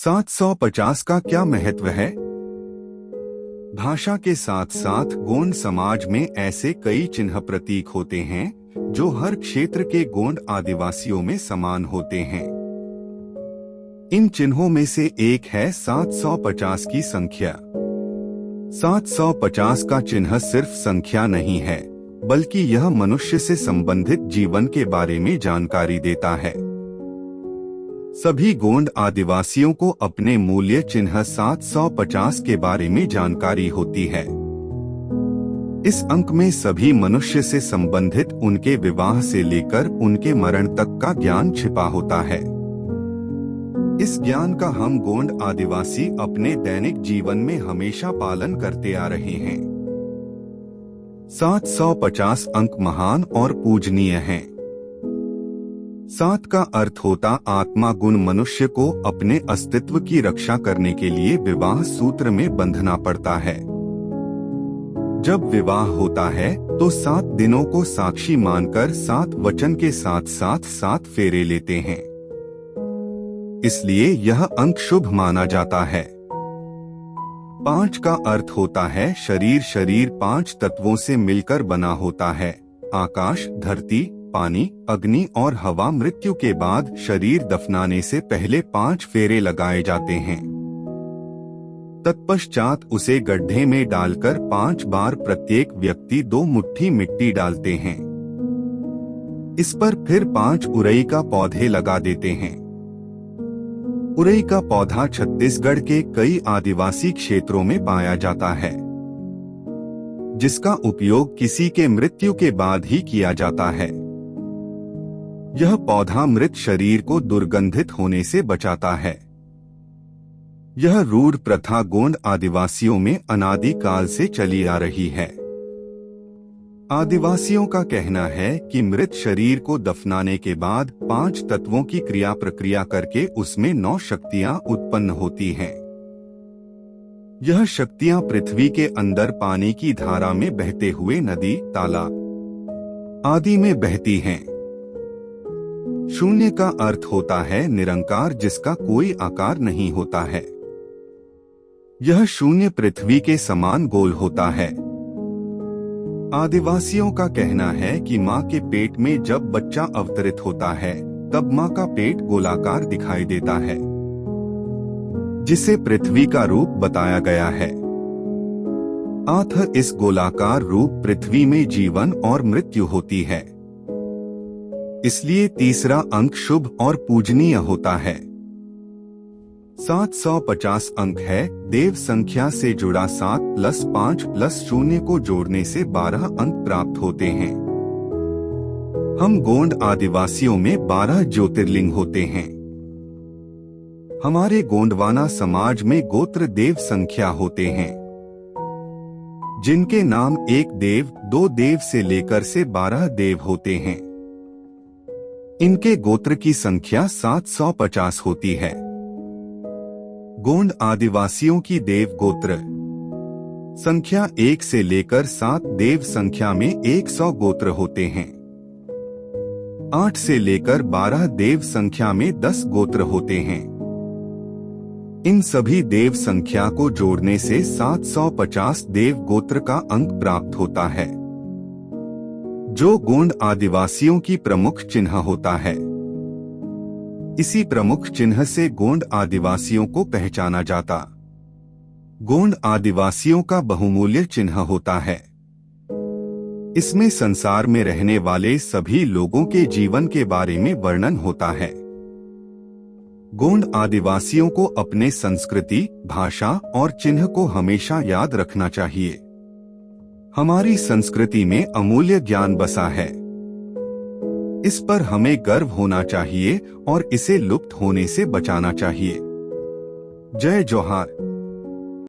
750 का क्या महत्व है? भाषा के साथ साथ गोंड समाज में ऐसे कई चिन्ह प्रतीक होते हैं जो हर क्षेत्र के गोंड आदिवासियों में समान होते हैं। इन चिन्हों में से एक है 750 की संख्या। 750 का चिन्ह सिर्फ संख्या नहीं है, बल्कि यह मनुष्य से संबंधित जीवन के बारे में जानकारी देता है। सभी गोंड आदिवासियों को अपने मूल्य चिन्ह 750 के बारे में जानकारी होती है। इस अंक में सभी मनुष्य से संबंधित उनके विवाह से लेकर उनके मरण तक का ज्ञान छिपा होता है। इस ज्ञान का हम गोंड आदिवासी अपने दैनिक जीवन में हमेशा पालन करते आ रहे हैं। 750 अंक महान और पूजनीय हैं। 7 का अर्थ होता आत्मा गुण। मनुष्य को अपने अस्तित्व की रक्षा करने के लिए विवाह सूत्र में बंधना पड़ता है। जब विवाह होता है तो 7 दिनों को साक्षी मानकर 7 वचन के साथ साथ 7 फेरे लेते हैं। इसलिए यह अंक शुभ माना जाता है। 5 का अर्थ होता है शरीर। शरीर 5 तत्वों से मिलकर बना होता है। आकाश, धरती, पानी, अग्नि और हवा। मृत्यु के बाद शरीर दफनाने से पहले 5 फेरे लगाए जाते हैं। तत्पश्चात उसे गड्ढे में डालकर 5 बार प्रत्येक व्यक्ति 2 मुट्ठी मिट्टी डालते हैं। इस पर फिर 5 उरई का पौधे लगा देते हैं। उरई का पौधा छत्तीसगढ़ के कई आदिवासी क्षेत्रों में पाया जाता है, जिसका उपयोग किसी के मृत्यु के बाद ही किया जाता है। यह पौधा मृत शरीर को दुर्गंधित होने से बचाता है। यह रूढ़ प्रथा गोंड आदिवासियों में अनादि काल से चली आ रही है। आदिवासियों का कहना है कि मृत शरीर को दफनाने के बाद 5 तत्वों की क्रिया प्रक्रिया करके उसमें 9 शक्तियां उत्पन्न होती हैं। यह शक्तियां पृथ्वी के अंदर पानी की धारा में बहते हुए नदी, तालाब आदि में बहती हैं। शून्य का अर्थ होता है निरंकार, जिसका कोई आकार नहीं होता है। यह शून्य पृथ्वी के समान गोल होता है। आदिवासियों का कहना है कि माँ के पेट में जब बच्चा अवतरित होता है तब माँ का पेट गोलाकार दिखाई देता है, जिसे पृथ्वी का रूप बताया गया है। अतः इस गोलाकार रूप पृथ्वी में जीवन और मृत्यु होती है। इसलिए तीसरा अंक शुभ और पूजनीय होता है। 750 अंक है देव संख्या से जुड़ा। 7 + 5 + 0 को जोड़ने से 12 अंक प्राप्त होते हैं। हम गोंड आदिवासियों में 12 ज्योतिर्लिंग होते हैं। हमारे गोंडवाना समाज में गोत्र देव संख्या होते हैं, जिनके नाम 1 देव, 2 देव से लेकर से 12 देव होते हैं। इनके गोत्र की संख्या 750 होती है। गोंड आदिवासियों की देव गोत्र संख्या 1 से लेकर 7 देव संख्या में 100 गोत्र होते हैं। 8 से लेकर 12 देव संख्या में 10 गोत्र होते हैं। इन सभी देव संख्या को जोड़ने से 750 देव गोत्र का अंक प्राप्त होता है, जो गोंड आदिवासियों की प्रमुख चिन्ह होता है। इसी प्रमुख चिन्ह से गोंड आदिवासियों को पहचाना जाता। गोंड आदिवासियों का बहुमूल्य चिन्ह होता है। इसमें संसार में रहने वाले सभी लोगों के जीवन के बारे में वर्णन होता है। गोंड आदिवासियों को अपने संस्कृति, भाषा और चिन्ह को हमेशा याद रखना चाहिए। हमारी संस्कृति में अमूल्य ज्ञान बसा है। इस पर हमें गर्व होना चाहिए और इसे लुप्त होने से बचाना चाहिए। जय जोहार।